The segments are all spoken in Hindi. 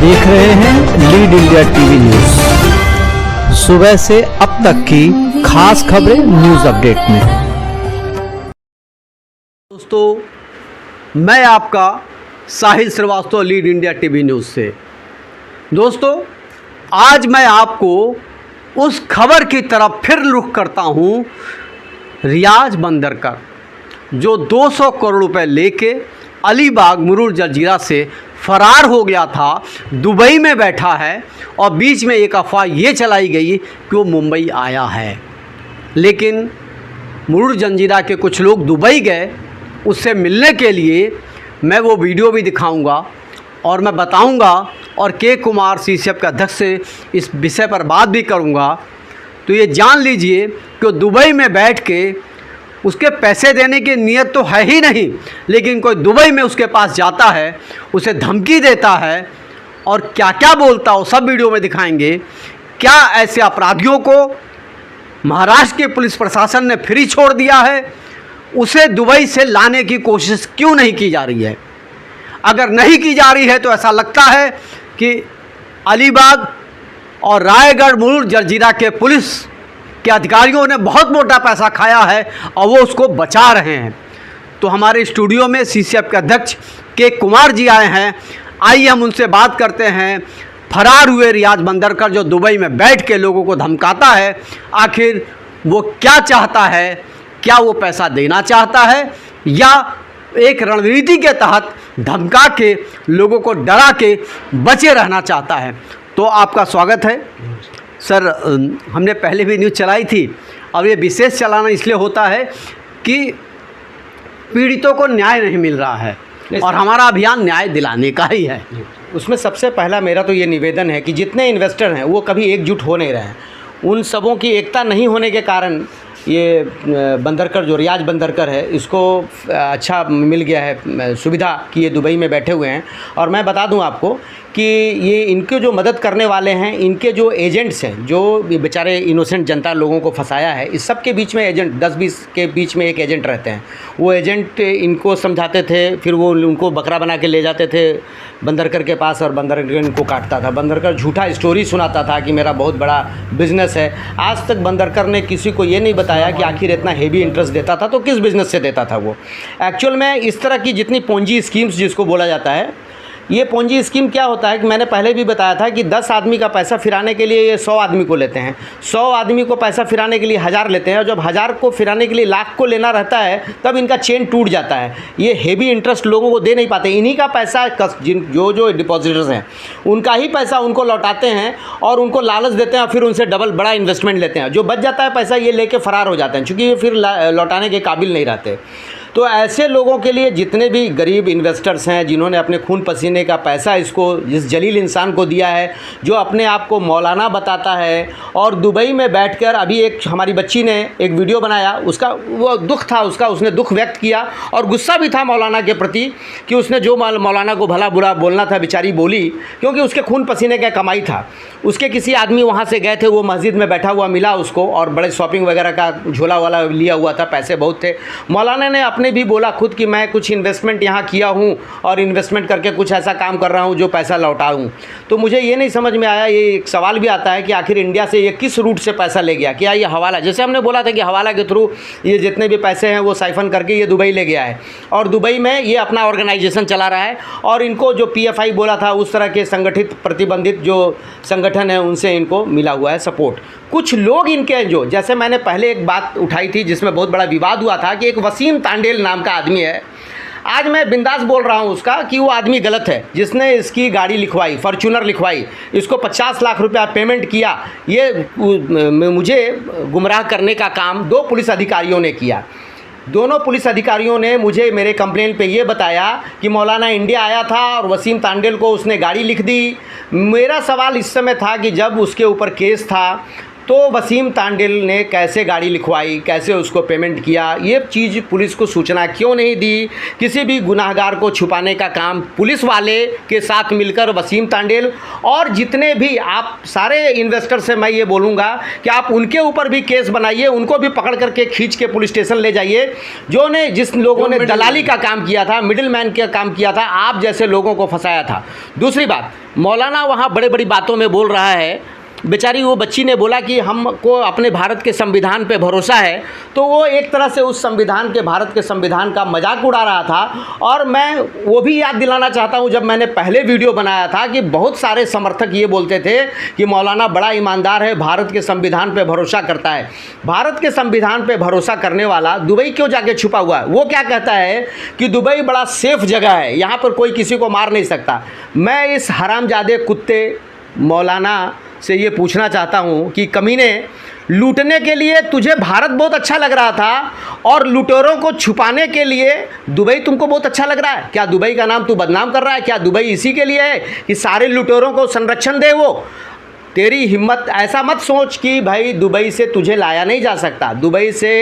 देख रहे हैं लीड इंडिया टीवी न्यूज। सुबह से अब तक की खास खबरें न्यूज अपडेट में। दोस्तों, मैं आपका Sahil Srivastava, lead India TV news से। दोस्तों, आज मैं आपको उस खबर की तरफ फिर रुख करता हूं, रियाज बंदरकर जो 200 करोड़ रुपए लेके अलीबाग मुरुर जंजीरा से फरार हो गया था, दुबई में बैठा है और बीच में एक अफवाह ये चलाई गई कि वो मुंबई आया है। लेकिन मुरुर जंजीरा के कुछ लोग दुबई गए उससे मिलने के लिए। मैं वो वीडियो भी दिखाऊंगा और मैं बताऊंगा और के कुमार सीसीएफ के अध्यक्ष से इस विषय पर बात भी करूंगा। तो ये जान लीजिए कि दुबई में बैठ के उसके पैसे देने की नीयत तो है ही नहीं, लेकिन कोई दुबई में उसके पास जाता है, उसे धमकी देता है और क्या क्या बोलता हो सब वीडियो में दिखाएंगे। क्या ऐसे अपराधियों को महाराष्ट्र के पुलिस प्रशासन ने फ्री छोड़ दिया है? उसे दुबई से लाने की कोशिश क्यों नहीं की जा रही है? अगर नहीं की जा रही है तो ऐसा लगता है कि अलीबाग और रायगढ़ मुरुर जंजीरा के पुलिस के अधिकारियों ने बहुत मोटा पैसा खाया है और वो उसको बचा रहे हैं। तो हमारे स्टूडियो में सीसीएफ के अध्यक्ष के कुमार जी आए हैं। आइए हम उनसे बात करते हैं। फरार हुए रियाज बंदरकर जो दुबई में बैठ के लोगों को धमकाता है, आखिर वो क्या चाहता है? क्या वो पैसा देना चाहता है या एक रणनीति के तहत धमका के लोगों को डरा के बचे रहना चाहता है? तो आपका स्वागत है सर। हमने पहले भी न्यूज़ चलाई थी और ये विशेष चलाना इसलिए होता है कि पीड़ितों को न्याय नहीं मिल रहा है और हमारा अभियान न्याय दिलाने का ही है। उसमें सबसे पहला मेरा तो ये निवेदन है कि जितने इन्वेस्टर हैं वो कभी एकजुट हो नहीं रहे हैं। उन सबों की एकता नहीं होने के कारण ये बंदरकर जो रियाज बंदरकर है, इसको अच्छा मिल गया है सुविधा कि ये दुबई में बैठे हुए हैं। और मैं बता दूं आपको कि ये इनके जो मदद करने वाले हैं, इनके जो एजेंट्स हैं, जो बेचारे इनोसेंट जनता लोगों को फंसाया है, इस सब के बीच में एजेंट 10-20 के बीच में एक एजेंट रहते हैं। वो एजेंट इनको समझाते थे, फिर वो उनको बकरा बना के ले जाते थे बंदरकर के पास और बंदरकर इनको काटता था। बंदरकर झूठा स्टोरी सुनाता था कि मेरा बहुत बड़ा बिजनेस है। आज तक बंदरकर ने किसी को ये नहीं बताया कि आखिर इतना हेवी इंटरेस्ट देता था तो किस बिज़नेस से देता था वो। एक्चुअल में इस तरह की जितनी पोंजी स्कीम्स जिसको बोला जाता है, ये पोंजी स्कीम क्या होता है कि मैंने पहले भी बताया था कि 10 आदमी का पैसा फिराने के लिए ये 100 आदमी को लेते हैं, 100 आदमी को पैसा फिराने के लिए 1000 लेते हैं और जब 1000 को फिराने के लिए लाख को लेना रहता है तब इनका चेन टूट जाता है। ये हेवी इंटरेस्ट लोगों को दे नहीं पाते। इन्हीं का पैसा जो डिपॉजिटर्स हैं उनका ही पैसा उनको लौटाते हैं और उनको लालच देते हैं और फिर उनसे डबल बड़ा इन्वेस्टमेंट लेते हैं। जो बच जाता है पैसा ये लेके फरार हो जाते हैं, चूँकि ये फिर लौटाने के काबिल नहीं रहते। तो ऐसे लोगों के लिए जितने भी गरीब इन्वेस्टर्स हैं जिन्होंने अपने खून पसीने का पैसा इसको इस जलील इंसान को दिया है, जो अपने आप को मौलाना बताता है और दुबई में बैठकर अभी एक हमारी बच्ची ने एक वीडियो बनाया, उसका वो दुख था, उसने दुख व्यक्त किया और गुस्सा भी था मौलाना के प्रति कि उसने जो मौलाना को भला बुरा बोलना था बेचारी बोली, क्योंकि उसके खून पसीने का कमाई था। उसके किसी आदमी वहाँ से गए थे, वो मस्जिद में बैठा हुआ मिला उसको और बड़े शॉपिंग वगैरह का झोला वाला लिया हुआ था, पैसे बहुत थे। मौलाना ने ने भी बोला खुद कि मैं कुछ इन्वेस्टमेंट यहाँ किया हूँ और इन्वेस्टमेंट करके कुछ ऐसा काम कर रहा हूँ जो पैसा लौटाऊँ। तो मुझे ये नहीं समझ में आया, ये एक सवाल भी आता है कि आखिर इंडिया से ये किस रूट से पैसा ले गया? क्या ये हवाला, जैसे हमने बोला था कि हवाला के थ्रू ये जितने भी पैसे हैं वो साइफन करके ये दुबई ले गया है और दुबई में ये अपना ऑर्गेनाइजेशन चला रहा है और इनको जो PFI बोला था उस तरह के संगठित प्रतिबंधित जो संगठन है उनसे इनको मिला हुआ है सपोर्ट। कुछ लोग इनके जो, जैसे मैंने पहले एक बात उठाई थी जिसमें बहुत बड़ा विवाद हुआ था कि एक वसीम तांडेल नाम का आदमी है। आज मैं बिंदास बोल रहा हूँ उसका कि वो आदमी गलत है जिसने इसकी गाड़ी लिखवाई, फॉर्च्यूनर लिखवाई, इसको 50 लाख रुपया पेमेंट किया। ये मुझे गुमराह करने का काम 2 पुलिस अधिकारियों ने किया। दोनों पुलिस अधिकारियों ने मुझे मेरे कंप्लेंट पे ये बताया कि मौलाना इंडिया आया था और वसीम तांडेल को उसने गाड़ी लिख दी। मेरा सवाल इस समय था कि जब उसके ऊपर केस था तो वसीम तांडेल ने कैसे गाड़ी लिखवाई, कैसे उसको पेमेंट किया, ये चीज़ पुलिस को सूचना क्यों नहीं दी। किसी भी गुनाहगार को छुपाने का काम पुलिस वाले के साथ मिलकर वसीम तांडेल और जितने भी आप सारे इन्वेस्टर से मैं ये बोलूँगा कि आप उनके ऊपर भी केस बनाइए, उनको भी पकड़ करके खींच के पुलिस स्टेशन ले जाइए, जिस लोगों ने दलाली का काम किया था, मिडिल मैन का काम किया था, आप जैसे लोगों को फंसाया था। दूसरी बात, मौलाना वहाँ बड़े बड़ी बातों में बोल रहा है। बेचारी वो बच्ची ने बोला कि हमको अपने भारत के संविधान पे भरोसा है, तो वो एक तरह से उस संविधान के, भारत के संविधान का मजाक उड़ा रहा था। और मैं वो भी याद दिलाना चाहता हूँ, जब मैंने पहले वीडियो बनाया था कि बहुत सारे समर्थक ये बोलते थे कि मौलाना बड़ा ईमानदार है, भारत के संविधान पे भरोसा करता है। भारत के संविधान पे भरोसा करने वाला दुबई क्यों जाके छुपा हुआ है? वो क्या कहता है कि दुबई बड़ा सेफ जगह है, यहाँ पर कोई किसी को मार नहीं सकता। मैं इस हरामजादे कुत्ते मौलाना से ये पूछना चाहता हूँ कि कमीने, लूटने के लिए तुझे भारत बहुत अच्छा लग रहा था और लुटेरों को छुपाने के लिए दुबई तुमको बहुत अच्छा लग रहा है। क्या दुबई का नाम तू बदनाम कर रहा है? क्या दुबई इसी के लिए है कि सारे लुटेरों को संरक्षण दे? वो तेरी हिम्मत, ऐसा मत सोच कि भाई दुबई से तुझे लाया नहीं जा सकता। दुबई से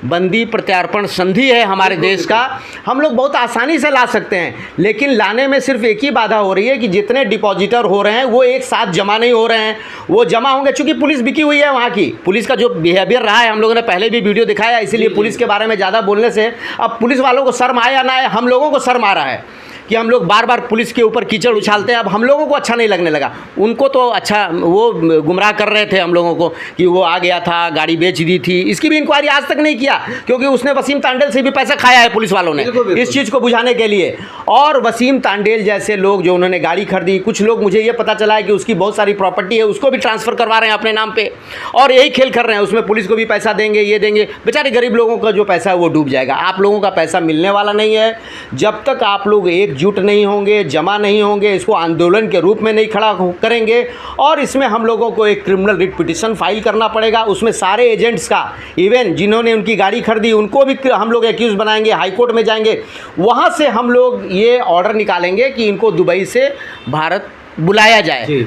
बंदी प्रत्यार्पण संधि है हमारे देश का, हम लोग बहुत आसानी से ला सकते हैं, लेकिन लाने में सिर्फ एक ही बाधा हो रही है कि जितने डिपॉजिटर हो रहे हैं वो एक साथ जमा नहीं हो रहे हैं। वो जमा होंगे, चूँकि पुलिस बिकी हुई है वहाँ की। पुलिस का जो बिहेवियर रहा है, हम लोगों ने पहले भी वीडियो दिखाया, इसीलिए पुलिस के बारे में ज़्यादा बोलने से अब पुलिस वालों को शर्म आए या ना आए, हम लोगों को शर्म आ रहा है कि हम लोग बार बार पुलिस के ऊपर कीचड़ उछालते हैं। अब हम लोगों को अच्छा नहीं लगने लगा, उनको तो अच्छा, वो गुमराह कर रहे थे हम लोगों को कि वो आ गया था, गाड़ी बेच दी थी। इसकी भी इंक्वायरी आज तक नहीं किया, क्योंकि उसने वसीम तांडेल से भी पैसा खाया है पुलिस वालों ने इस चीज़ को बुझाने के लिए। और वसीम तांडेल जैसे लोग जो उन्होंने गाड़ी खरीदी, कुछ लोग, मुझे ये पता चला है कि उसकी बहुत सारी प्रॉपर्टी है, उसको भी ट्रांसफ़र करवा रहे हैं अपने नाम पर, और यही खेल कर रहे हैं। उसमें पुलिस को भी पैसा देंगे, ये देंगे, बेचारे गरीब लोगों का जो पैसा है वो डूब जाएगा। आप लोगों का पैसा मिलने वाला नहीं है जब तक आप लोग एकजुट नहीं होंगे, जमा नहीं होंगे, इसको आंदोलन के रूप में नहीं खड़ा करेंगे। और इसमें हम लोगों को एक क्रिमिनल रिट पिटीशन फाइल करना पड़ेगा, उसमें सारे एजेंट्स का, इवन जिन्होंने उनकी गाड़ी खरीदी उनको भी हम लोग एक्यूज बनाएंगे, हाई कोर्ट में जाएंगे, वहाँ से हम लोग ये ऑर्डर निकालेंगे कि इनको दुबई से भारत बुलाया जाए।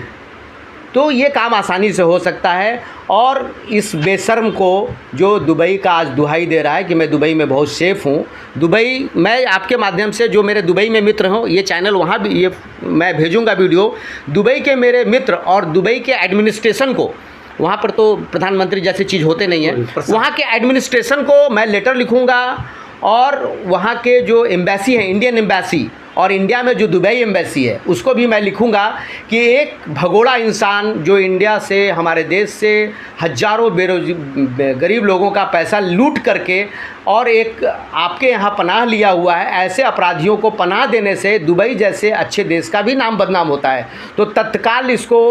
तो ये काम आसानी से हो सकता है। और इस बेशर्म को जो दुबई का आज दुहाई दे रहा है कि मैं दुबई में बहुत सेफ़ हूँ, दुबई, मैं आपके माध्यम से जो मेरे दुबई में मित्र हों, ये चैनल वहाँ भी, ये मैं भेजूँगा वीडियो, दुबई के मेरे मित्र और दुबई के एडमिनिस्ट्रेशन को, वहाँ पर तो प्रधानमंत्री जैसी चीज़ होते नहीं है, वहाँ के एडमिनिस्ट्रेशन को मैं लेटर लिखूँगा। और वहाँ के जो एम्बेसी हैं, इंडियन एम्बेसी, और इंडिया में जो दुबई एम्बेसी है, उसको भी मैं लिखूंगा कि एक भगोड़ा इंसान जो इंडिया से, हमारे देश से हजारों गरीब लोगों का पैसा लूट करके और एक आपके यहाँ पनाह लिया हुआ है, ऐसे अपराधियों को पनाह देने से दुबई जैसे अच्छे देश का भी नाम बदनाम होता है। तो तत्काल इसको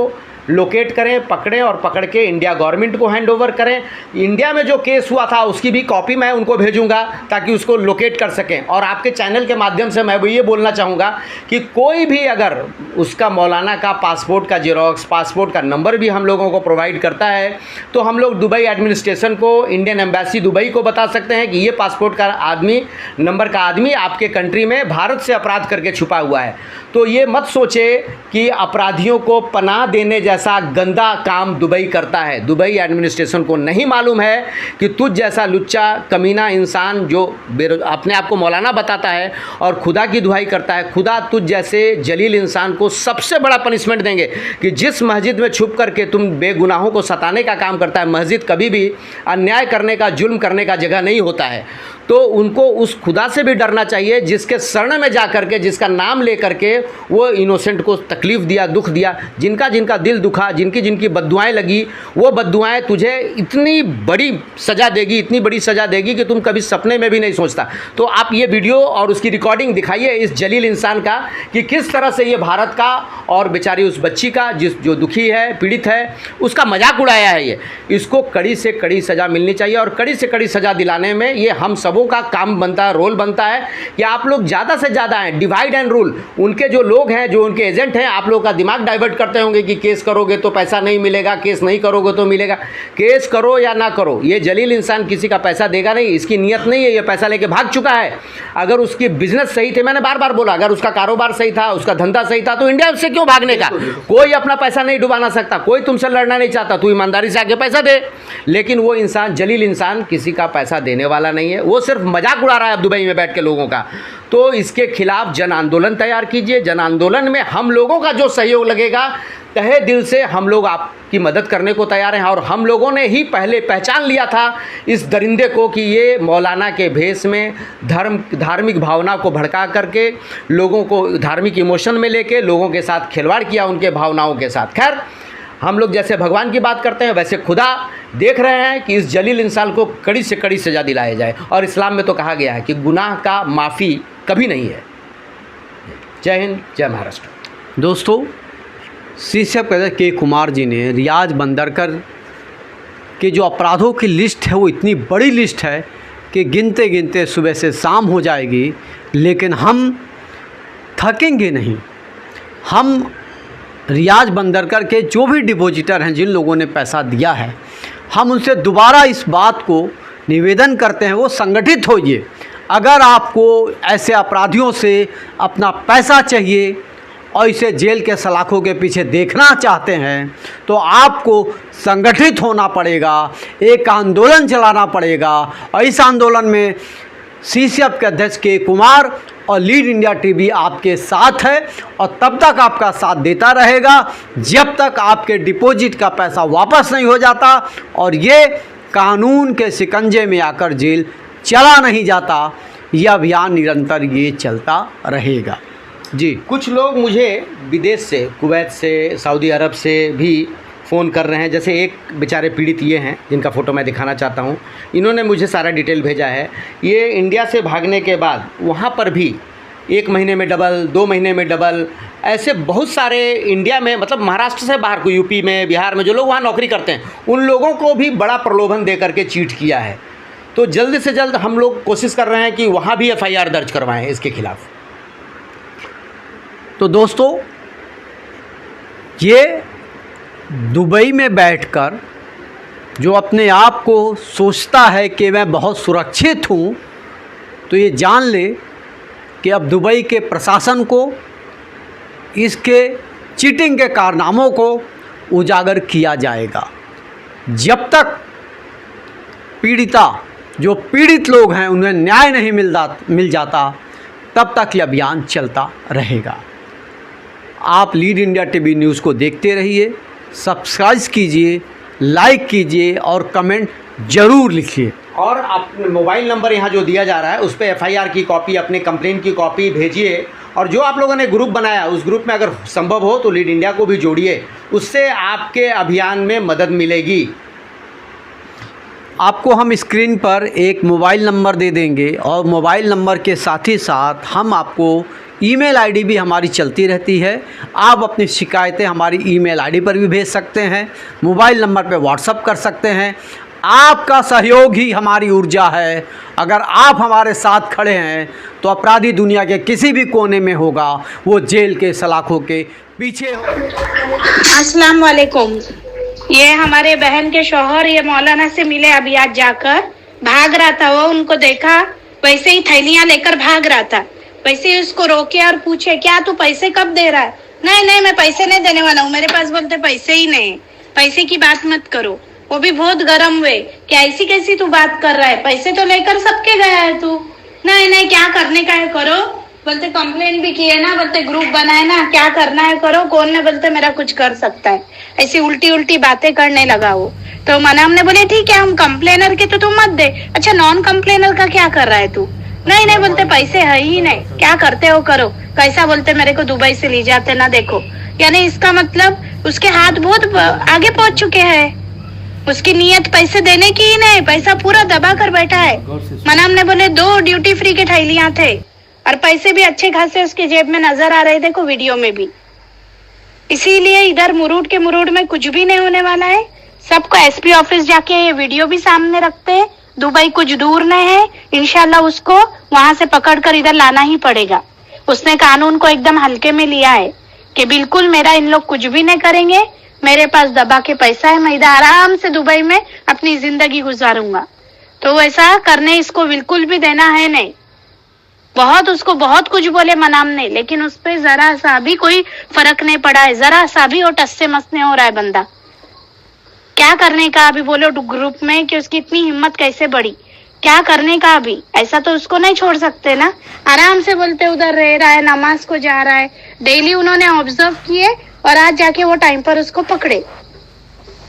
लोकेट करें, पकड़ें और पकड़ के इंडिया गवर्नमेंट को हैंड ओवर करें। इंडिया में जो केस हुआ था उसकी भी कॉपी मैं उनको भेजूंगा ताकि उसको लोकेट कर सकें। और आपके चैनल के माध्यम से मैं ये बोलना चाहूँगा कि कोई भी अगर उसका मौलाना का पासपोर्ट का जेरॉक्स, पासपोर्ट का नंबर भी हम लोगों को प्रोवाइड करता है, तो हम लोग दुबई एडमिनिस्ट्रेशन को, इंडियन एम्बेसी दुबई को बता सकते हैं कि ये पासपोर्ट का आदमी, नंबर का आदमी आपके कंट्री में भारत से अपराध करके छुपा हुआ है। तो ये मत सोचे कि अपराधियों को पनाह देने जैसा गंदा काम दुबई करता है। दुबई एडमिनिस्ट्रेशन को नहीं मालूम है कि तुझ जैसा लुच्चा कमीना इंसान जो अपने आप को मौलाना बताता है और खुदा की दुहाई करता है, खुदा तुझ जैसे जलील इंसान को सबसे बड़ा पनिशमेंट देंगे कि जिस मस्जिद में छुप करके तुम बेगुनाहों को सताने का काम करता है। मस्जिद कभी भी अन्याय करने का, जुल्म करने का जगह नहीं होता है। तो उनको उस खुदा से भी डरना चाहिए जिसके शरण में जा करके, जिसका नाम ले करके वो इनोसेंट को तकलीफ़ दिया, दुख दिया, जिनका जिनका दिल दुखा, जिनकी जिनकी बद्दुआएं लगी, वो बद्दुआएं तुझे इतनी बड़ी सज़ा देगी, इतनी बड़ी सज़ा देगी कि तुम कभी सपने में भी नहीं सोचता। तो आप ये वीडियो और उसकी रिकॉर्डिंग दिखाइए इस जलील इंसान का कि किस तरह से ये भारत का और बेचारी उस बच्ची का, जो दुखी है, पीड़ित है, उसका मजाक उड़ाया है। ये इसको कड़ी से कड़ी सज़ा मिलनी चाहिए और कड़ी से कड़ी सज़ा दिलाने में ये हम सब सबों का काम बनता है, रोल बनता है कि आप लोग ज़्यादा से ज़्यादा हैं, डिवाइड एंड रूल। उनके जो लोग हैं, जो उनके एजेंट हैं, आप लोगों का दिमाग डाइवर्ट करते होंगे कि केस करोगे तो पैसा नहीं मिलेगा, केस नहीं करोगे तो मिलेगा। केस करो या ना करो, ये जलील इंसान किसी का पैसा देगा नहीं, इसकी नीयत नहीं है, ये पैसा लेके भाग चुका है। अगर उसकी बिजनेस सही थे, मैंने बार बार बोला, अगर उसका कारोबार सही था, उसका धंधा सही था, तो इंडिया से क्यों भागने का? कोई अपना पैसा नहीं डुबाना सकता, कोई तुमसे लड़ना नहीं चाहता, तू ईमानदारी से आके पैसा दे। लेकिन वो इंसान, जलील इंसान, किसी का पैसा देने वाला नहीं है, वो सिर्फ मजाक उड़ा रहा है अब दुबई में बैठ के लोगों का। तो इसके खिलाफ जन आंदोलन तैयार कीजिए। जन आंदोलन में हम लोगों का जो सहयोग लगेगा, तहे दिल से हम लोग आपकी मदद करने को तैयार हैं। और हम लोगों ने ही पहले पहचान लिया था इस दरिंदे को कि ये मौलाना के भेष में धार्मिक भावना को भड़का करके, लोगों को धार्मिक इमोशन में लेके लोगों के साथ खिलवाड़ किया, उनके भावनाओं के साथ। खैर, हम लोग जैसे भगवान की बात करते हैं, वैसे खुदा देख रहे हैं कि इस जलील इंसान को कड़ी से कड़ी सज़ा दिलाया जाए। और इस्लाम में तो कहा गया है कि गुनाह का माफ़ी कभी नहीं है। जय हिंद, जय महाराष्ट्र। दोस्तों, शीर्षक के कुमार जी ने रियाज बंदरकर के जो अपराधों की लिस्ट है, वो इतनी बड़ी लिस्ट है कि गिनते गिनते सुबह से शाम हो जाएगी, लेकिन हम थकेंगे नहीं। हम रियाज बंदरकर के जो भी डिपॉजिटर हैं, जिन लोगों ने पैसा दिया है, हम उनसे दोबारा इस बात को निवेदन करते हैं, वो संगठित होइए। अगर आपको ऐसे अपराधियों से अपना पैसा चाहिए और इसे जेल के सलाखों के पीछे देखना चाहते हैं, तो आपको संगठित होना पड़ेगा, एक आंदोलन चलाना पड़ेगा। और इस आंदोलन में सीसीएफ के अध्यक्ष के कुमार और लीड इंडिया टीवी आपके साथ है, और तब तक आपका साथ देता रहेगा जब तक आपके डिपॉजिट का पैसा वापस नहीं हो जाता और ये कानून के शिकंजे में आकर जेल चला नहीं जाता। यह अभियान निरंतर ये चलता रहेगा। जी, कुछ लोग मुझे विदेश से, कुवैत से, सऊदी अरब से भी फ़ोन कर रहे हैं। जैसे एक बेचारे पीड़ित ये हैं, जिनका फ़ोटो मैं दिखाना चाहता हूँ। इन्होंने मुझे सारा डिटेल भेजा है। ये इंडिया से भागने के बाद वहाँ पर भी 1 महीने में डबल, 2 महीने में डबल, ऐसे बहुत सारे इंडिया में, मतलब महाराष्ट्र से बाहर को, यूपी में, बिहार में जो लोग वहाँ नौकरी करते हैं, उन लोगों को भी बड़ा प्रलोभन दे करके चीट किया है। तो जल्द से जल्द हम लोग कोशिश कर रहे हैं कि वहाँ भी FIR दर्ज करवाएँ इसके खिलाफ़। तो दोस्तों, ये दुबई में बैठकर जो अपने आप को सोचता है कि मैं बहुत सुरक्षित हूँ, तो ये जान ले कि अब दुबई के प्रशासन को इसके चीटिंग के कारनामों को उजागर किया जाएगा। जब तक पीड़िता, जो पीड़ित लोग हैं, उन्हें न्याय नहीं मिल जाता, तब तक ये अभियान चलता रहेगा। आप लीड इंडिया टीवी न्यूज़ को देखते रहिए, सब्सक्राइब कीजिए, लाइक कीजिए और कमेंट ज़रूर लिखिए। और अपने मोबाइल नंबर यहाँ जो दिया जा रहा है, उस पर FIR की कॉपी, अपने कंप्लेंट की कॉपी भेजिए। और जो आप लोगों ने ग्रुप बनाया, उस ग्रुप में अगर संभव हो तो लीड इंडिया को भी जोड़िए, उससे आपके अभियान में मदद मिलेगी। आपको हम स्क्रीन पर एक मोबाइल नंबर दे देंगे, और मोबाइल नंबर के साथ ही साथ हम आपको ईमेल आईडी भी हमारी चलती रहती है। आप अपनी शिकायतें हमारी ईमेल आईडी पर भी भेज सकते हैं, मोबाइल नंबर पर व्हाट्सअप कर सकते हैं। आपका सहयोग ही हमारी ऊर्जा है। अगर आप हमारे साथ खड़े हैं तो अपराधी दुनिया के किसी भी कोने में होगा, वो जेल के सलाखों के पीछे हो। अस्सलाम वालेकुम। ये हमारे बहन के शौहर ये मौलाना से मिले अभी आज जाकर, भाग रहा था वो, उनको देखा वैसे ही थैलियां लेकर भाग रहा था। वैसे ही उसको रोके और पूछे, क्या तू पैसे कब दे रहा है? नहीं मैं पैसे नहीं देने वाला हूँ, मेरे पास बोलते पैसे ही नहीं, पैसे की बात मत करो। वो भी बहुत गर्म हुए कि ऐसी कैसी तू बात कर रहा है, पैसे तो लेकर सबके गया है तू। नहीं क्या करने का है करो। बोलते कंप्लेन भी किए ना, बोलते ग्रुप बनाए ना, क्या करना है करो, कौन ने बोलते मेरा कुछ कर सकता है। ऐसी उल्टी बातें करने लगा वो। तो मना हमने बोले ठीक है, हम कंप्लेनर के तो तू मत दे। अच्छा, नॉन कंप्लेनर का क्या कर रहा है तू? नहीं बोलते पैसे है ही नहीं, क्या करते हो करो। कैसा बोलते मेरे को दुबई से ले जाते ना, देखो। यानी इसका मतलब उसके हाथ बहुत आगे पहुंच चुके हैं। उसकी नीयत पैसे देने की ही नहीं, पैसा पूरा दबा कर बैठा है। मना हमने बोले 2 ड्यूटी फ्री के थैलियां थे और पैसे भी अच्छे खासे उसके जेब में नजर आ रहे, देखो वीडियो में भी। इसीलिए इधर मुरूड के मुरूड में कुछ भी नहीं होने वाला है। सबको SP ऑफिस जाके ये वीडियो भी सामने रखते हैं दुबई कुछ दूर नहीं है, इंशाल्लाह उसको वहां से पकड़कर इधर लाना ही पड़ेगा। उसने कानून को एकदम हल्के में लिया है कि बिल्कुल मेरा इन लोग कुछ भी नहीं करेंगे, मेरे पास दबा के पैसा है, मैं इधर आराम से दुबई में अपनी जिंदगी गुजारूंगा। तो वैसा करने इसको बिल्कुल भी देना है नहीं। उसको बहुत कुछ बोले मनाम नहीं, लेकिन उस पर जरा सा भी कोई फर्क नहीं पड़ा है, जरा सा भी वो टस से मस नहीं हो रहा है बंदा। क्या करने का अभी बोलो ग्रुप में कि उसकी इतनी हिम्मत कैसे बढ़ी, क्या करने का अभी? ऐसा तो उसको नहीं छोड़ सकते ना। आराम से बोलते उधर रह रहा है, नमाज को जा रहा है, डेली उन्होंने ऑब्जर्व किए और आज जाके वो टाइम पर उसको पकड़े।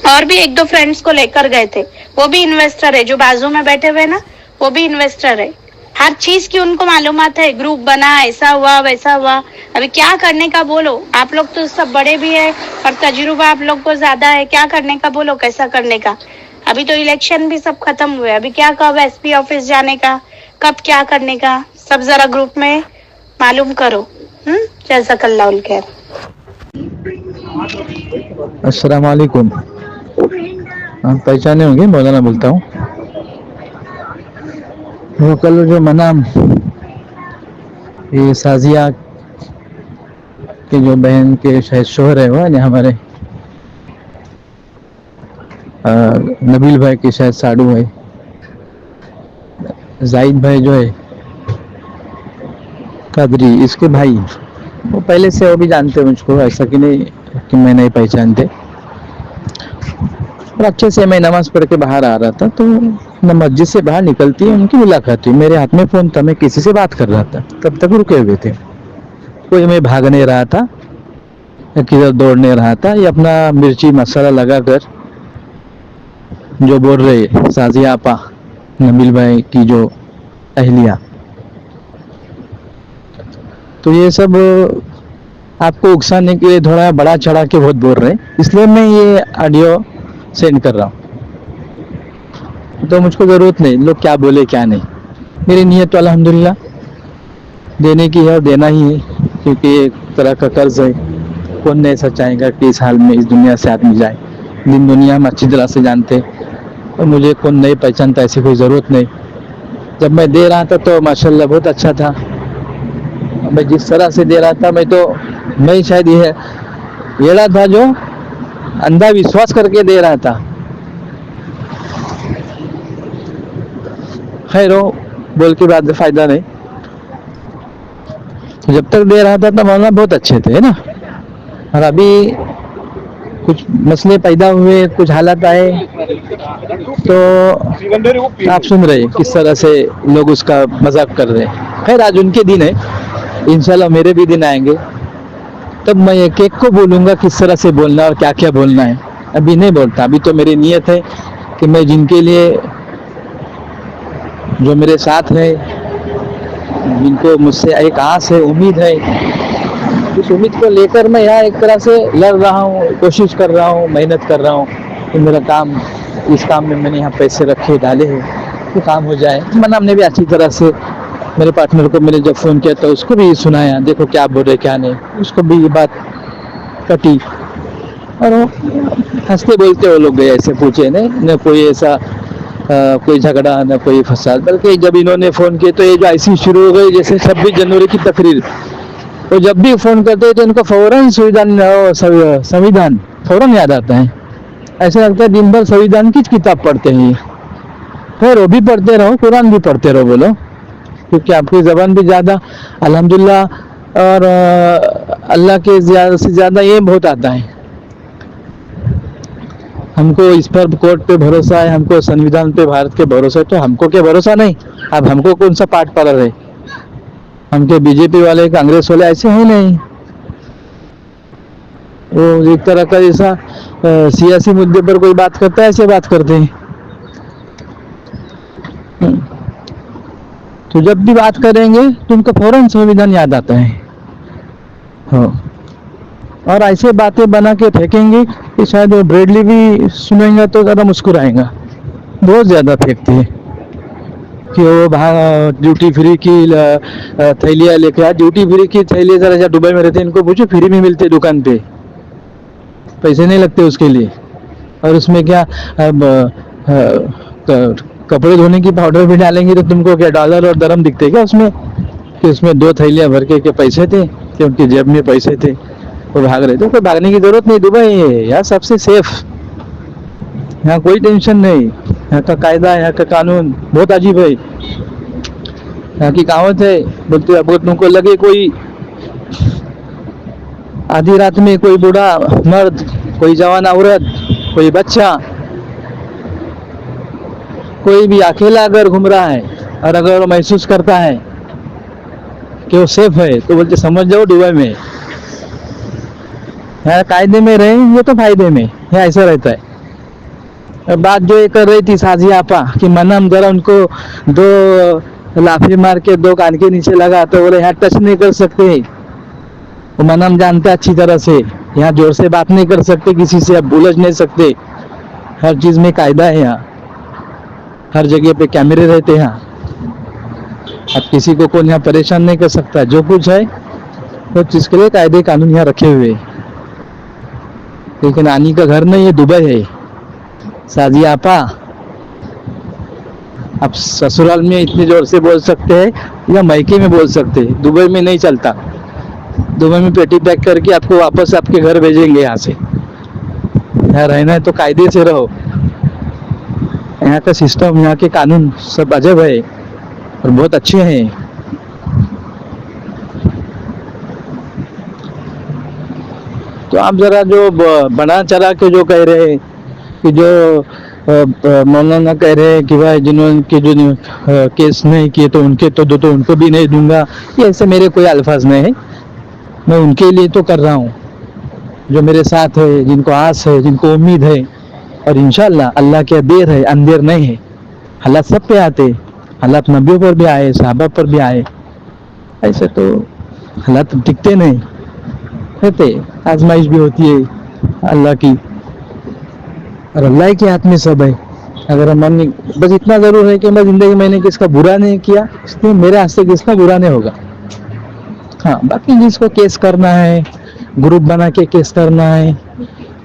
और भी एक दो फ्रेंड्स को लेकर गए थे, वो भी इन्वेस्टर है, जो बाजू में बैठे हुए ना वो भी इन्वेस्टर है। हर चीज की उनको मालूमात है, ग्रुप बना, ऐसा हुआ वैसा हुआ। अभी क्या करने का बोलो? आप लोग तो सब बड़े भी है और तजुर्बा आप लोग को ज्यादा है, क्या करने का बोलो, कैसा करने का? अभी तो इलेक्शन भी सब खत्म हुए, अभी क्या कब एसपी ऑफिस जाने का, कब क्या करने का, सब जरा ग्रुप में मालूम करो। जज़ाकल्लाहुल खैर। अस्सलाम वालेकुम। आप पहचाने होंगे, मौलाना बोलता हूँ। वो कल जो मनाम ये साजिया के जो बहन के शायद शोहर है वो ना हमारे नबील भाई के शायद साड़ू है, जाहिद भाई जो है कादरी, इसके भाई, वो पहले से वो भी जानते मुझको, ऐसा कि नहीं कि मैं नहीं पहचानते। और अच्छे से मैं नमाज पढ़ के बाहर आ रहा था तो मस्जिद से बाहर निकलती है उनकी मुलाकात हुई। मेरे हाथ में फोन था, मैं किसी से बात कर रहा था, तब तक रुके हुए थे। कोई मैं भागने रहा था या किधर दौड़ने रहा था, या अपना मिर्ची मसाला लगाकर जो बोल रहे साजिया आपा, नबील भाई की जो अहलिया, तो ये सब आपको उकसाने के लिए थोड़ा बड़ा चढ़ा के बहुत बोल रहे हैं, इसलिए मैं ये ऑडियो सेंड कर रहा हूँ। तो मुझको ज़रूरत नहीं लोग क्या बोले क्या नहीं, मेरी नीयत तो अल्हम्दुलिल्लाह देने की है और देना ही है, क्योंकि एक तरह का कर्ज है। कौन नहीं ऐसा चाहेगा कि इस हाल में इस दुनिया से आदमी जाए। दिन दुनिया हम अच्छी तरह से जानते और मुझे कौन नहीं पहचानता, ऐसी कोई ज़रूरत नहीं। जब मैं दे रहा था तो माशाल्लाह बहुत अच्छा था, मैं जिस तरह से दे रहा था मैं शायद ये येड़ा था जो अंधा विश्वास करके दे रहा था। खैर हो बोल के बाद फायदा नहीं, जब तक दे रहा था तो मौलाना बहुत अच्छे थे, है ना। और अभी कुछ मसले पैदा हुए, कुछ हालात आए, तो आप सुन रहे किस तरह से लोग उसका मजाक कर रहे हैं। खैर आज उनके दिन है, इंशाल्लाह मेरे भी दिन आएंगे, तब मैं एक एक को बोलूँगा किस तरह से बोलना और क्या क्या बोलना है। अभी नहीं बोलता, अभी तो मेरी नीयत है कि मैं जिनके लिए, जो मेरे साथ है, जिनको मुझसे एक आस है, उम्मीद है, उस उम्मीद को लेकर मैं यहाँ एक तरह से लड़ रहा हूँ, कोशिश कर रहा हूँ, मेहनत कर रहा हूँ कि मेरा काम, इस काम में मैंने यहाँ पैसे रखे डाले हैं तो काम हो जाए। मनाम ने भी अच्छी तरह से मेरे पार्टनर को मैंने जब फ़ोन किया तो उसको भी सुनाया, देखो क्या बोल रहे क्या नहीं, उसको भी ये बात कटी और वो हंसते बोलते वो लोग गए, ऐसे पूछे नहीं न कोई ऐसा कोई झगड़ा न कोई फसाद। बल्कि जब इन्होंने फ़ोन किए तो ये जो ऐसी शुरू हो गई जैसे 26 जनवरी की तकरीर, वो जब भी फ़ोन करते तो इनको फ़ौरन संविधान फ़ौरन याद आता है। ऐसा लगता है दिन भर संविधान की किताब पढ़ते हैं। फिर वो भी पढ़ते रहो, कुरान भी पढ़ते रहो बोलो, क्योंकि आपकी ज़बान भी ज़्यादा अल्हम्दुलिल्लाह और अल्लाह के ज़्यादा से ज़्यादा ये बहुत आता है। हमको इस पर कोर्ट पे भरोसा है, हमको संविधान पे भारत के भरोसा है, तो हमको क्या भरोसा नहीं? अब हमको कौन सा पाठ पढ़ रहे? हमके बीजेपी वाले, कांग्रेस वाले ऐसे हैं नहीं। वो एक तरह का जैसा सियासी मुद्दे पर कोई बात करता है ऐसे बात करते हैं। तो जब भी बात करेंगे तो उनको फौरन संविधान याद आता है। हाँ, और ऐसे बातें बना के फेंकेंगे कि शायद वो ब्रेडली भी सुनेंगे तो ज़्यादा मुस्कुराएगा। बहुत ज़्यादा फेंकते हैं कि वो ड्यूटी फ्री की थैलियाँ लेके आ, ड्यूटी फ्री की थैली ज़रा जहाँ दुबई में रहते हैं इनको पूछो, फ्री में मिलते दुकान पे, पैसे नहीं लगते उसके लिए। और उसमें क्या अब कपड़े धोने की पाउडर भी डालेंगे तो तुमको क्या डॉलर और दरम दिखते क्या उसमें, कि उसमें 2 थैलियां भर के पैसे थे, कि उनकी जेब में पैसे थे, वो भाग रहे थे। कोई भागने की जरूरत नहीं, दुबई है यहाँ सबसे सेफ, यहाँ कोई टेंशन नहीं। यहाँ का कायदा, यहाँ का कानून बहुत अजीब है। यहाँ की कहावत है, बोलते अगर तुमको लगे कोई आधी रात में कोई बूढ़ा मर्द, कोई जवान औरत, कोई बच्चा, कोई भी अकेला अगर घूम रहा है और अगर वो महसूस करता है कि वो सेफ है, तो बोलते समझ जाओ दुबई में। यहाँ कायदे में रहे ये तो फायदे में, यहाँ ऐसा रहता है। अब बात जो ये कर रही थी साजिया आपा कि मनाम जरा उनको 2 लाफी मार के 2 कान के नीचे लगा, तो बोले यहाँ टच नहीं कर सकते। वो मनाम जानते अच्छी तरह से, यहाँ जोर से बात नहीं कर सकते किसी से, अब उलझ नहीं सकते। हर चीज में कायदा है यहाँ, हर जगह पे कैमरे रहते हैं यहाँ। अब किसी को कौन यहाँ परेशान नहीं कर सकता। जो कुछ है वो चीज के लिए कायदे कानून यहाँ रखे हुए। लेकिन आनी का घर नहीं, ये दुबई है साजिया आपा। आप ससुराल में इतने जोर से बोल सकते हैं या मायके में बोल सकते हैं, दुबई में नहीं चलता। दुबई में पेटी पैक करके आपको वापस आपके घर भेजेंगे। यहाँ से यहाँ रहना है तो कायदे से रहो। यहाँ का सिस्टम, यहाँ के कानून सब अजब है और बहुत अच्छे हैं। तो आप जरा जो बना चला के जो कह रहे हैं कि जो मौलाना कह रहे हैं कि भाई जिन्होंने के जो केस नहीं किए तो उनके तो दो, तो उनको भी नहीं दूंगा, ये ऐसे मेरे कोई अल्फाज नहीं है। मैं उनके लिए तो कर रहा हूँ जो मेरे साथ है, जिनको आस है, जिनको उम्मीद है। और इंशाल्लाह अल्लाह के देर है, अंधेर नहीं है। हालात सब पे आते, हालात नबियों पर भी आए, सहाबा पर भी आए। ऐसे तो हालात टिकते नहीं रहते, आजमाइश भी होती है अल्लाह की, और अल्लाह के हाथ में सब है। अगर हम मन, बस इतना जरूर है कि मैं जिंदगी मैंने किसका बुरा नहीं किया, इसलिए मेरे हाथ से किसका बुरा नहीं होगा। हाँ, बाकी जिसको केस करना है, ग्रुप बना के केस करना है,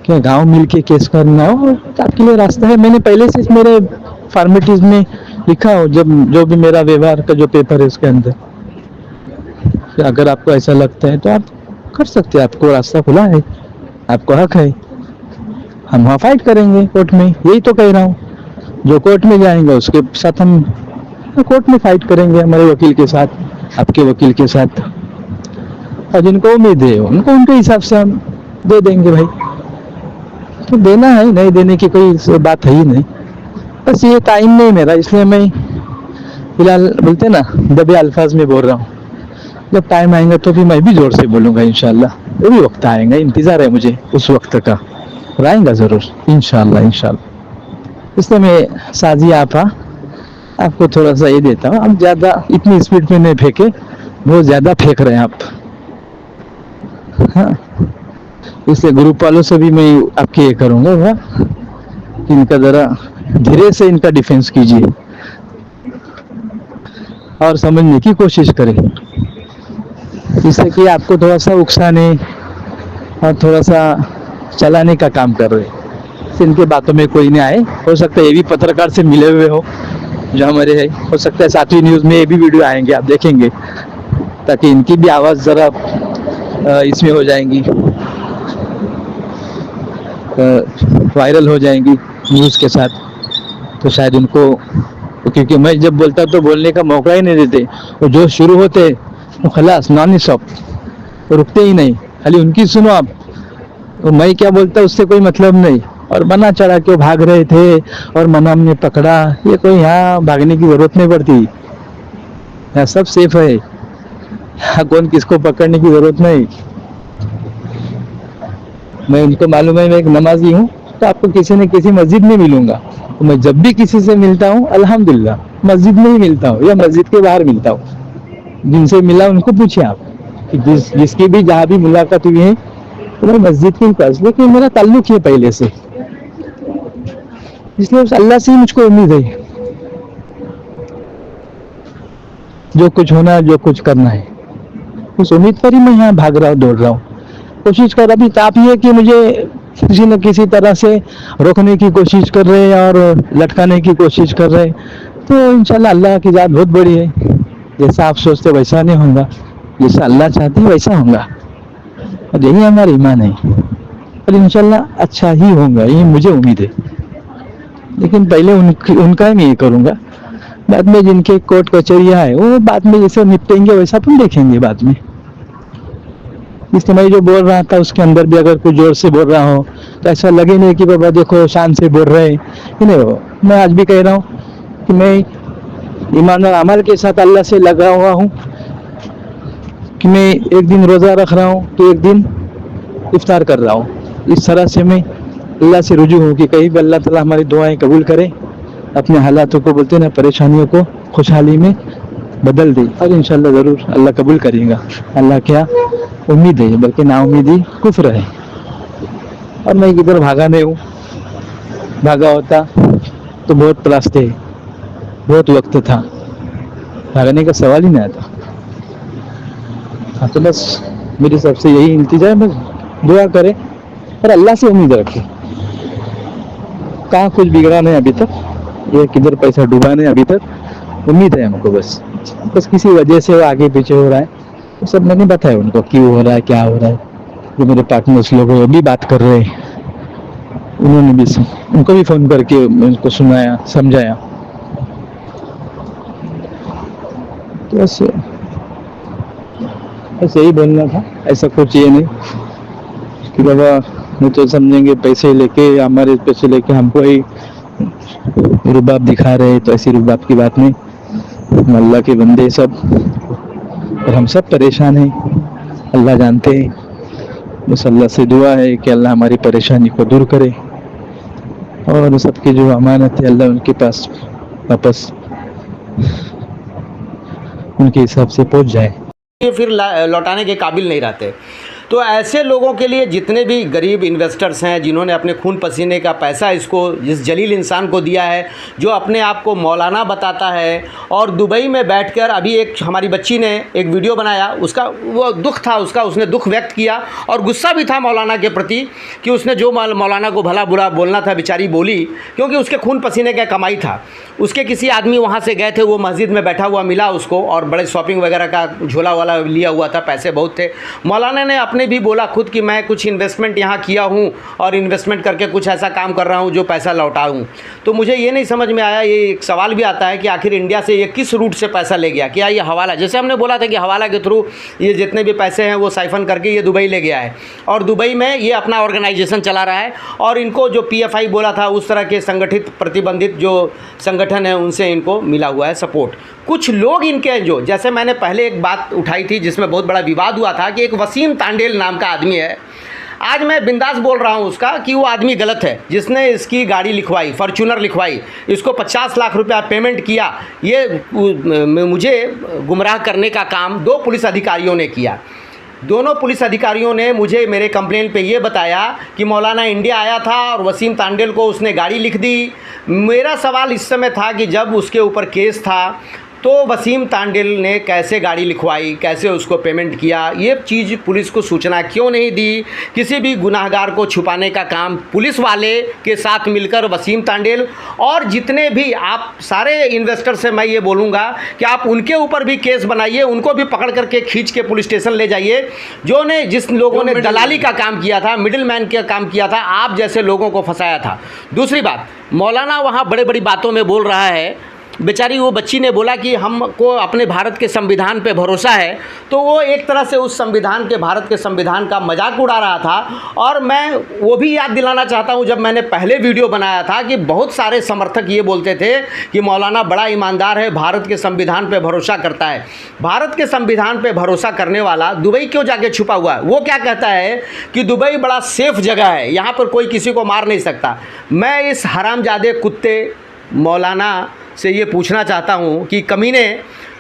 क्या गांव मिल के केस करना हो, आपके लिए रास्ता है। मैंने पहले से मेरे फॉर्मेलिटीज में लिखा हो, जब जो भी मेरा व्यवहार का जो पेपर है उसके अंदर, अगर आपको ऐसा लगता है तो आप कर सकते हैं, आपको रास्ता खुला है, आपको हक है। हम वहाँ फाइट करेंगे कोर्ट में, यही तो कह रहा हूँ। जो कोर्ट में जाएंगे उसके साथ हम कोर्ट में फाइट करेंगे, हमारे वकील के साथ, आपके वकील के साथ। और जिनको उम्मीद है उनको उनके हिसाब से हम दे देंगे भाई। तो देना है, नहीं देने की कोई बात है ही नहीं। बस ये टाइम नहीं मेरा, इसलिए मैं फिलहाल बोलते ना दबे अल्फाज में बोल रहा हूँ। जब टाइम आएगा तो भी मैं भी जोर से बोलूँगा इंशाल्लाह। वो भी वक्त आएगा, इंतज़ार है मुझे उस वक्त का, और आएगा ज़रूर इंशाल्लाह इंशाल्लाह। इसलिए मैं साजिया आपा आपको थोड़ा सा ये देता हूँ, आप ज़्यादा इतनी स्पीड में नहीं फेंके, बहुत ज़्यादा फेंक रहे हैं आप। हाँ, इसलिए ग्रुप वालों से भी मैं आपके ये करूँगा वह कि इनका ज़रा धीरे से इनका डिफेंस कीजिए और समझने की कोशिश करें, जिससे कि आपको थोड़ा सा उकसाने और थोड़ा सा चलाने का काम कर रहे हैं। इनके बातों में कोई नहीं आए। हो सकता है ये भी पत्रकार से मिले हुए हो जो हमारे है, हो सकता है 7वीं न्यूज़ में ये भी वीडियो आएंगे, आप देखेंगे, ताकि इनकी भी आवाज़ ज़रा इसमें हो जाएंगी, वायरल हो जाएंगी न्यूज़ के साथ। तो शायद उनको, क्योंकि मैं जब बोलता तो बोलने का मौका ही नहीं देते, वो जो शुरू होते वो खलास नॉन स्टॉप, रुकते ही नहीं, खाली उनकी सुनो आप। तो मैं क्या बोलता उससे कोई मतलब नहीं। और बना चढ़ा के भाग रहे थे और मनाम ने पकड़ा, ये कोई यहाँ भागने की जरूरत नहीं पड़ती, यहाँ सब सेफ है, यहाँ कौन किसको पकड़ने की जरूरत नहीं। मैं उनको मालूम है मैं एक नमाजी हूँ, तो आपको किसी न किसी मस्जिद में मिलूंगा। तो मैं जब भी किसी से मिलता हूँ अल्हम्दुलिल्लाह मस्जिद में ही मिलता हूँ या मस्जिद के बाहर मिलता हूँ। जिनसे मिला उनको पूछे आप कि जिसकी भी जहाँ भी मुलाकात हुई है तो मैं मस्जिद के पास, लेकिन मेरा ताल्लुक है पहले से, इसलिए उस अल्लाह से ही मुझको उम्मीद है। जो कुछ होना है, जो कुछ करना है, उस उम्मीद पर ही मैं यहाँ भाग रहा हूँ, दौड़ रहा हूँ। कोशिश कर, अभी ताप ये कि मुझे किसी न किसी तरह से रोकने की कोशिश कर रहे हैं और लटकाने की कोशिश कर रहे हैं। तो इंशाल्लाह अल्लाह की ज़ात बहुत बड़ी है, जैसा आप सोचते वैसा नहीं होगा, जैसा अल्लाह चाहते वैसा होगा, और यही हमारा ईमान है। और इंशाल्लाह अच्छा ही होगा, ये मुझे उम्मीद है। लेकिन पहले उनका मैं ये करूँगा, बाद में जिनके कोर्ट कचहरियाँ है वो बाद में जैसे निपटेंगे वैसा अपन देखेंगे बाद में। इसलिए मैं जो बोल रहा था उसके अंदर भी अगर कुछ जोर से बोल रहा हूँ तो ऐसा लगे नहीं कि बाबा देखो शान से बोल रहे हैं। नहीं हो, मैं आज भी कह रहा हूँ कि मैं ईमान और अमल के साथ अल्लाह से लगा हुआ हूँ, कि मैं एक दिन रोज़ा रख रहा हूँ तो एक दिन इफ्तार कर रहा हूँ। इस तरह से मैं अल्लाह से रुजू हूँ कि कहीं भी अल्लाह ताला हमारी दुआएं कबूल करे, अपने हालातों को बोलते ना परेशानियों को खुशहाली में बदल दे, और इंशाल्लाह ज़रूर अल्लाह कबूल करेगा। अल्लाह क्या उम्मीद है, बल्कि नाउमीदी कुफ्र है। और मैं किधर भागा नहीं हूँ, भागा होता तो बहुत रास्ते, बहुत वक्त था, भागने का सवाल ही नहीं आता। हाँ, तो बस मेरी सबसे यही इल्तिजा है, बस दुआ करे और अल्लाह से उम्मीद रखे। कहाँ कुछ बिगड़ा नहीं अभी तक, ये किधर पैसा डूबा नहीं अभी तक। उम्मीद है हमको, बस किसी वजह से वो आगे पीछे हो रहा है, तो सब मैंने बताया उनको क्यों हो रहा है, क्या हो रहा है। जो मेरे पार्टनर्स लोग वो भी बात कर रहे हैं, उन्होंने भी उनको भी फ़ोन करके उनको सुनाया, समझाया। तो बस यही बोलना था, ऐसा कुछ ये नहीं कि बाबा नहीं तो समझेंगे पैसे लेके, हमारे पैसे लेके हमको ही रुबाब दिखा रहे, तो ऐसी रुबाब की बात नहीं। हम अल्लाह के बंदे सब, और हम सब परेशान हैं, अल्लाह जानते हैं। बस अल्लाह से दुआ है कि अल्लाह हमारी परेशानी को दूर करे, और सबकी जो अमानत है अल्लाह उनके पास वापस उनके हिसाब से पहुंच जाए। ये फिर लौटाने के काबिल नहीं रहते। तो ऐसे लोगों के लिए जितने भी गरीब इन्वेस्टर्स हैं, जिन्होंने अपने खून पसीने का पैसा इसको इस जलील इंसान को दिया है, जो अपने आप को मौलाना बताता है, और दुबई में बैठकर अभी एक हमारी बच्ची ने एक वीडियो बनाया, उसका वो दुख था, उसने दुख व्यक्त किया और गुस्सा भी था मौलाना के प्रति कि उसने जो मौलाना को भला बुरा बोलना था बेचारी बोली, क्योंकि उसके खून पसीने का कमाई था। उसके किसी आदमी वहाँ से गए थे, वो मस्जिद में बैठा हुआ मिला उसको, और बड़े शॉपिंग वगैरह का झोला वाला लिया हुआ था, पैसे बहुत थे। मौलाना ने अपने भी बोला खुद कि मैं कुछ इन्वेस्टमेंट यहाँ किया हूँ और इन्वेस्टमेंट करके कुछ ऐसा काम कर रहा हूँ जो पैसा लौटाऊँ। तो मुझे ये नहीं समझ में आया, ये एक सवाल भी आता है कि आखिर इंडिया से ये किस रूट से पैसा ले गया। क्या ये हवाला, जैसे हमने बोला था कि हवाला के थ्रू ये जितने भी पैसे हैं वो साइफन करके ये दुबई ले गया है, और दुबई में ये अपना ऑर्गेनाइजेशन चला रहा है, और इनको जो PFI बोला था उस तरह के संगठित प्रतिबंधित जो संगठन है उनसे इनको मिला हुआ है सपोर्ट। कुछ लोग इनके जो, जैसे मैंने पहले एक बात उठाई थी जिसमें बहुत बड़ा विवाद हुआ था कि एक वसीम तांडेल नाम का आदमी है, आज मैं बिंदास बोल रहा हूँ उसका कि वो आदमी गलत है, जिसने इसकी गाड़ी लिखवाई, फॉर्च्यूनर लिखवाई, इसको 50 लाख रुपया पेमेंट किया, ये मुझे गुमराह करने का काम 2 पुलिस अधिकारियों ने किया। दोनों पुलिस अधिकारियों ने मुझे मेरे कंप्लेंट पे ये बताया कि मौलाना इंडिया आया था और वसीम तांडेल को उसने गाड़ी लिख दी। मेरा सवाल इस समय था कि जब उसके ऊपर केस था तो वसीम तांडेल ने कैसे गाड़ी लिखवाई, कैसे उसको पेमेंट किया, ये चीज़ पुलिस को सूचना क्यों नहीं दी। किसी भी गुनाहगार को छुपाने का काम पुलिस वाले के साथ मिलकर वसीम तांडेल और जितने भी आप सारे इन्वेस्टर से मैं ये बोलूँगा कि आप उनके ऊपर भी केस बनाइए, उनको भी पकड़ करके खींच के पुलिस स्टेशन ले जाइए, जिस लोगों ने दलाली का काम किया था, मिडिल मैन का काम किया था, आप जैसे लोगों को फंसाया था। दूसरी बात, मौलाना वहाँ बड़े बड़ी बातों में बोल रहा है। बेचारी वो बच्ची ने बोला कि हमको अपने भारत के संविधान पे भरोसा है, तो वो एक तरह से उस संविधान के, भारत के संविधान का मजाक उड़ा रहा था। और मैं वो भी याद दिलाना चाहता हूँ, जब मैंने पहले वीडियो बनाया था कि बहुत सारे समर्थक ये बोलते थे कि मौलाना बड़ा ईमानदार है, भारत के संविधान पे भरोसा करता है। भारत के संविधान पे भरोसा करने वाला दुबई क्यों जाके छुपा हुआ है? वो क्या कहता है कि दुबई बड़ा सेफ जगह है, यहाँ पर कोई किसी को मार नहीं सकता। मैं इस हरामजादे कुत्ते मौलाना से ये पूछना चाहता हूँ कि कमीने,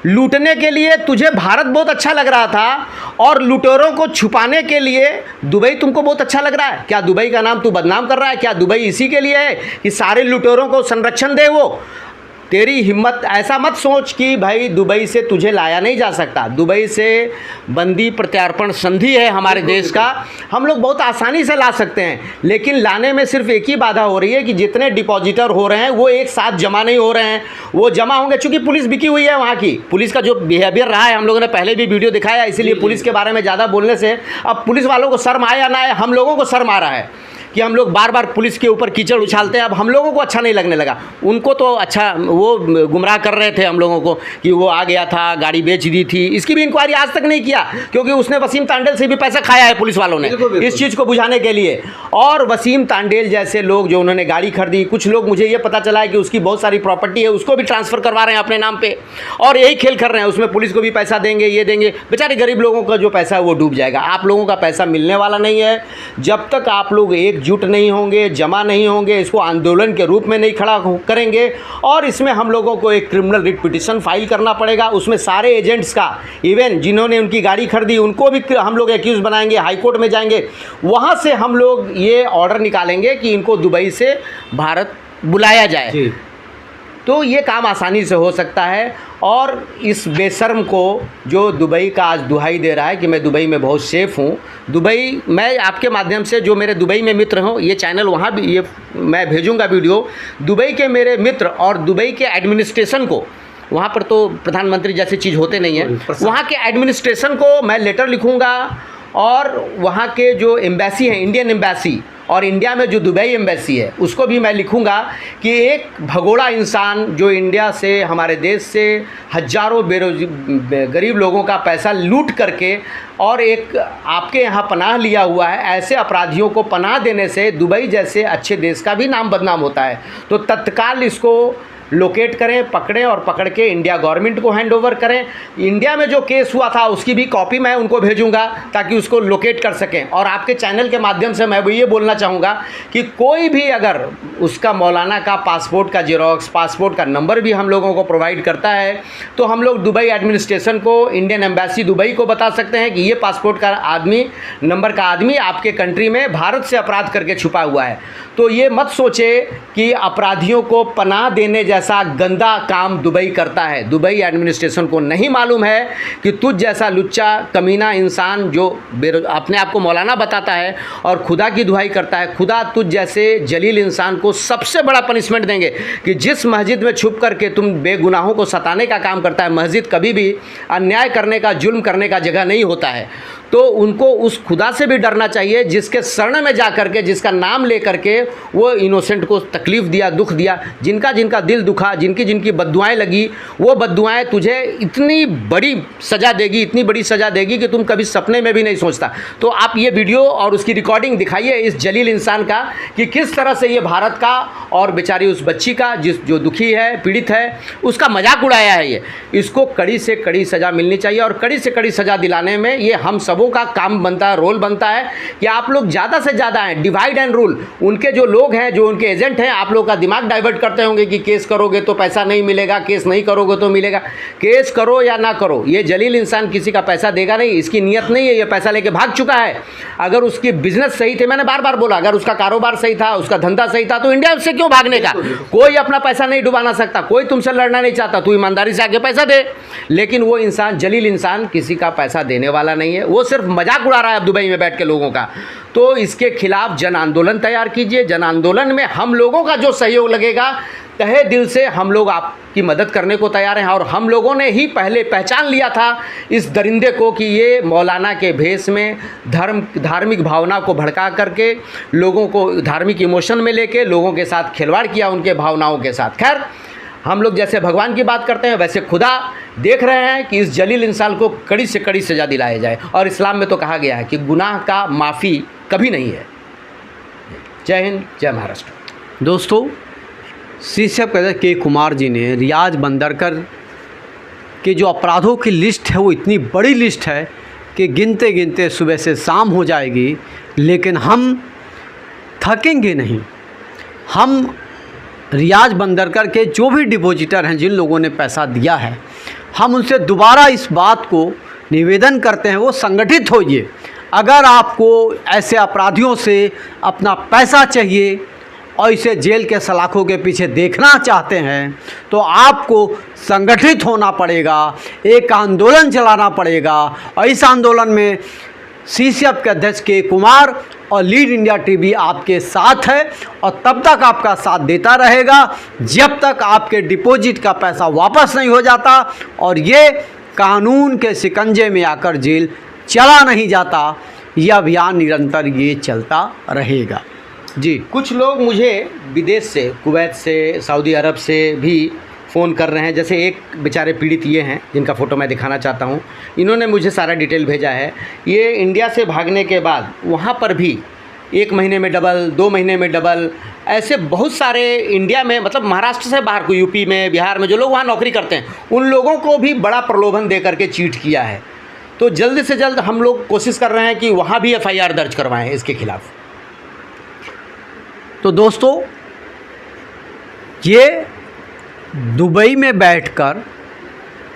लूटने के लिए तुझे भारत बहुत अच्छा लग रहा था और लुटेरों को छुपाने के लिए दुबई तुमको बहुत अच्छा लग रहा है। क्या दुबई का नाम तू बदनाम कर रहा है? क्या दुबई इसी के लिए है कि सारे लुटेरों को संरक्षण दे? वो तेरी हिम्मत, ऐसा मत सोच कि भाई दुबई से तुझे लाया नहीं जा सकता। दुबई से बंदी प्रत्यार्पण संधि है हमारे देश का, हम लोग बहुत आसानी से ला सकते हैं, लेकिन लाने में सिर्फ एक ही बाधा हो रही है कि जितने डिपॉजिटर हो रहे हैं वो एक साथ जमा नहीं हो रहे हैं। वो जमा होंगे, चूंकि पुलिस बिकी हुई है वहाँ की, पुलिस का जो बिहेवियर रहा है हम लोगों ने पहले भी वीडियो दिखाया, इसीलिए पुलिस के बारे में ज़्यादा बोलने से अब पुलिस वालों को शर्म आए या ना आए, हम लोगों को शर्म आ रहा है कि हम लोग बार बार पुलिस के ऊपर कीचड़ उछालते हैं। अब हम लोगों को अच्छा नहीं लगने लगा, उनको तो अच्छा, वो गुमराह कर रहे थे हम लोगों को कि वो आ गया था, गाड़ी बेच दी थी, इसकी भी इंक्वायरी आज तक नहीं किया, क्योंकि उसने वसीम तांडेल से भी पैसा खाया है पुलिस वालों ने इस चीज़ को बुझाने के लिए। और वसीम तांडेल जैसे लोग जो उन्होंने गाड़ी खरीदी, कुछ लोग, मुझे ये पता चला है कि उसकी बहुत सारी प्रॉपर्टी है, उसको भी ट्रांसफ़र करवा रहे हैं अपने नाम पर, और यही खेल कर रहे हैं, उसमें पुलिस को भी पैसा देंगे, ये देंगे, बेचारे गरीब लोगों का जो पैसा है वो डूब जाएगा। आप लोगों का पैसा मिलने वाला नहीं है जब तक आप लोग एकजुट नहीं होंगे, जमा नहीं होंगे, इसको आंदोलन के रूप में नहीं खड़ा करेंगे। और इसमें हम लोगों को एक क्रिमिनल रिट पिटीशन फाइल करना पड़ेगा, उसमें सारे एजेंट्स का, इवन जिन्होंने उनकी गाड़ी खरीदी उनको भी हम लोग एक्यूज बनाएंगे, हाई कोर्ट में जाएंगे, वहाँ से हम लोग ये ऑर्डर निकालेंगे कि इनको दुबई से भारत बुलाया जाए। तो ये काम आसानी से हो सकता है। और इस बेशर्म को जो दुबई का आज दुहाई दे रहा है कि मैं दुबई में बहुत सेफ़ हूँ, दुबई, मैं आपके माध्यम से जो मेरे दुबई में मित्र हों, ये चैनल वहाँ भी, ये मैं भेजूँगा वीडियो, दुबई के मेरे मित्र और दुबई के एडमिनिस्ट्रेशन को, वहाँ पर तो प्रधानमंत्री जैसी चीज़ होते नहीं है, वहाँ के एडमिनिस्ट्रेशन को मैं लेटर लिखूँगा, और वहाँ के जो एम्बेसी हैं, इंडियन एम्बेसी, और इंडिया में जो दुबई एम्बेसी है, उसको भी मैं लिखूंगा कि एक भगोड़ा इंसान जो इंडिया से, हमारे देश से हजारों गरीब लोगों का पैसा लूट करके और एक आपके यहाँ पनाह लिया हुआ है, ऐसे अपराधियों को पनाह देने से दुबई जैसे अच्छे देश का भी नाम बदनाम होता है। तो तत्काल इसको लोकेट करें, पकड़ें, और पकड़ के इंडिया गवर्नमेंट को हैंड ओवर करें। इंडिया में जो केस हुआ था उसकी भी कॉपी मैं उनको भेजूंगा ताकि उसको लोकेट कर सकें। और आपके चैनल के माध्यम से मैं भी ये बोलना चाहूँगा कि कोई भी अगर उसका मौलाना का पासपोर्ट का जेरोक्स, पासपोर्ट का नंबर भी हम लोगों को प्रोवाइड करता है, तो हम लोग दुबई एडमिनिस्ट्रेशन को, इंडियन एम्बेसी दुबई को बता सकते हैं कि ये पासपोर्ट का आदमी, नंबर का आदमी आपके कंट्री में भारत से अपराध करके छुपा हुआ है। तो ये मत सोचे कि अपराधियों को पनाह देने जैसा गंदा काम दुबई करता है। दुबई एडमिनिस्ट्रेशन को नहीं मालूम है कि तुझ जैसा लुच्चा कमीना इंसान जो अपने आप को मौलाना बताता है और खुदा की दुहाई करता है, खुदा तुझ जैसे जलील इंसान को सबसे बड़ा पनिशमेंट देंगे कि जिस मस्जिद में छुप करके तुम बेगुनाहों को सताने का काम करता है, मस्जिद कभी भी अन्याय करने का, जुल्म करने का जगह नहीं होता है। तो उनको उस खुदा से भी डरना चाहिए जिसके शरण में जा करके, जिसका नाम ले करके वो इनोसेंट को तकलीफ़ दिया, दुख दिया, जिनका जिनका दिल दुखा, जिनकी जिनकी बद्दुआएं लगी, वो बद्दुआएं तुझे इतनी बड़ी सज़ा देगी, इतनी बड़ी सज़ा देगी कि तुम कभी सपने में भी नहीं सोचता। तो आप ये वीडियो और उसकी रिकॉर्डिंग दिखाइए इस जलील इंसान का कि किस तरह से ये भारत का और बेचारी उस बच्ची का, जो दुखी है, पीड़ित है, उसका मजाक उड़ाया है। ये इसको कड़ी से कड़ी सज़ा मिलनी चाहिए और कड़ी से कड़ी सज़ा दिलाने में ये हम सबों का काम बनता है, रोल बनता है कि आप लोग ज़्यादा से ज़्यादा हैं, डिवाइड एंड रूल। उनके जो लोग हैं, जो उनके एजेंट हैं, आप लोग का दिमाग डाइवर्ट करते होंगे कि केस करोगे तो पैसा नहीं मिलेगा, केस नहीं करोगे तो मिलेगा। केस करो या ना करो, ये जलील इंसान किसी का पैसा देगा नहीं, इसकी नीयत नहीं है, ये पैसा लेके भाग चुका है। अगर उसकी बिजनेस सही थे, मैंने बार बार बोला, अगर उसका कारोबार सही था, उसका धंधा सही था, तो इंडिया से क्यों भागने का? कोई अपना पैसा नहीं डुबाना सकता, कोई तुमसे लड़ना नहीं चाहता, तू ईमानदारी से आके पैसा दे। लेकिन वो इंसान, जलील इंसान, किसी का पैसा देने वाला नहीं है, वो सिर्फ मजाक उड़ा रहा है अब दुबई में बैठ के लोगों का। तो इसके खिलाफ जन आंदोलन तैयार कीजिए। जन आंदोलन में हम लोगों का जो सहयोग लगेगा, तहे दिल से हम लोग आपकी मदद करने को तैयार हैं। और हम लोगों ने ही पहले पहचान लिया था इस दरिंदे को कि ये मौलाना के भेष में धार्मिक भावना को भड़का करके, लोगों को धार्मिक इमोशन में लेके लोगों के साथ खिलवाड़ किया, उनके भावनाओं के साथ। खैर, हम लोग जैसे भगवान की बात करते हैं, वैसे खुदा देख रहे हैं कि इस जलील इंसान को कड़ी से कड़ी सज़ा दिलाई जाए। और इस्लाम में तो कहा गया है कि गुनाह का माफ़ी कभी नहीं है। जय हिंद, जय महाराष्ट्र। दोस्तों, शीर्षक के कुमार जी ने रियाज बंदरकर के जो अपराधों की लिस्ट है, वो इतनी बड़ी लिस्ट है कि गिनते गिनते सुबह से शाम हो जाएगी, लेकिन हम थकेंगे नहीं। हम रियाज बंदरकर के जो भी डिपॉजिटर हैं, जिन लोगों ने पैसा दिया है, हम उनसे दोबारा इस बात को निवेदन करते हैं, वो संगठित होइए। अगर आपको ऐसे अपराधियों से अपना पैसा चाहिए और इसे जेल के सलाखों के पीछे देखना चाहते हैं तो आपको संगठित होना पड़ेगा, एक आंदोलन चलाना पड़ेगा। और इस आंदोलन में सीसीएफ के अध्यक्ष के कुमार और लीड इंडिया टीवी आपके साथ है और तब तक आपका साथ देता रहेगा जब तक आपके डिपॉजिट का पैसा वापस नहीं हो जाता और ये कानून के शिकंजे में आकर जेल चला नहीं जाता। यह अभियान निरंतर ये चलता रहेगा। जी, कुछ लोग मुझे विदेश से, कुवैत से, सऊदी अरब से भी फ़ोन कर रहे हैं। जैसे एक बेचारे पीड़ित ये हैं जिनका फ़ोटो मैं दिखाना चाहता हूँ। इन्होंने मुझे सारा डिटेल भेजा है। ये इंडिया से भागने के बाद वहाँ पर भी 1 महीने में डबल, 2 महीने में डबल, ऐसे बहुत सारे इंडिया में, मतलब महाराष्ट्र से बाहर को, यूपी में, बिहार में जो लोग वहाँ नौकरी करते हैं उन लोगों को भी बड़ा प्रलोभन दे करके चीट किया है। तो जल्द से जल्द हम लोग कोशिश कर रहे हैं कि वहाँ भी FIR दर्ज करवाएं इसके खिलाफ़। तो दोस्तों, ये दुबई में बैठकर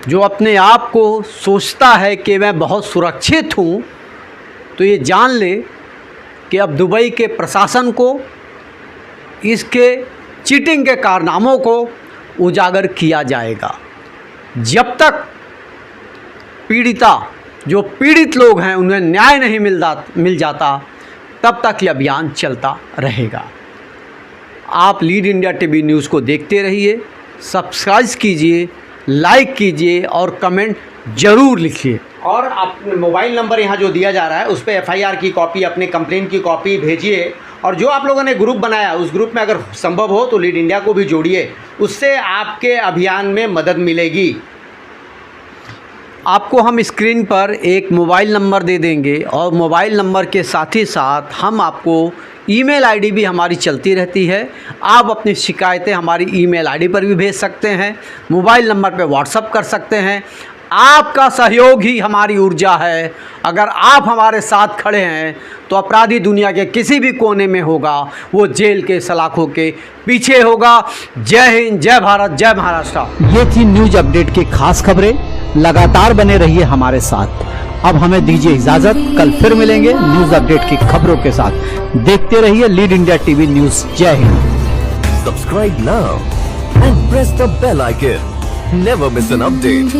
जो अपने आप को सोचता है कि मैं बहुत सुरक्षित हूँ, तो ये जान ले कि अब दुबई के प्रशासन को इसके चीटिंग के कारनामों को उजागर किया जाएगा। जब तक पीड़िता, जो पीड़ित लोग हैं, उन्हें न्याय नहीं मिल जाता तब तक ये अभियान चलता रहेगा। आप लीड इंडिया टीवी न्यूज़ को देखते रहिए, सब्सक्राइब कीजिए, लाइक कीजिए और कमेंट ज़रूर लिखिए। और अपने मोबाइल नंबर यहाँ जो दिया जा रहा है उस पर FIR की कॉपी, अपने कंप्लेंट की कॉपी भेजिए। और जो आप लोगों ने ग्रुप बनाया उस ग्रुप में अगर संभव हो तो लीड इंडिया को भी जोड़िए, उससे आपके अभियान में मदद मिलेगी। आपको हम स्क्रीन पर एक मोबाइल नंबर दे देंगे और मोबाइल नंबर के साथ ही साथ हम आपको ईमेल आईडी भी हमारी चलती रहती है। आप अपनी शिकायतें हमारी ईमेल आईडी पर भी भेज सकते हैं, मोबाइल नंबर पर व्हाट्सअप कर सकते हैं। आपका सहयोग ही हमारी ऊर्जा है। अगर आप हमारे साथ खड़े हैं तो अपराधी दुनिया के किसी भी कोने में होगा, वो जेल के सलाखों के पीछे होगा। जय हिंद, जय भारत, जय महाराष्ट्र। ये थी न्यूज अपडेट की खास खबरें। लगातार बने रहिए हमारे साथ। अब हमें दीजिए इजाजत, कल फिर मिलेंगे न्यूज अपडेट की खबरों के साथ। देखते रहिए लीड इंडिया टीवी न्यूज। जय Hind. Subscribe now and press the bell icon. Never miss an update.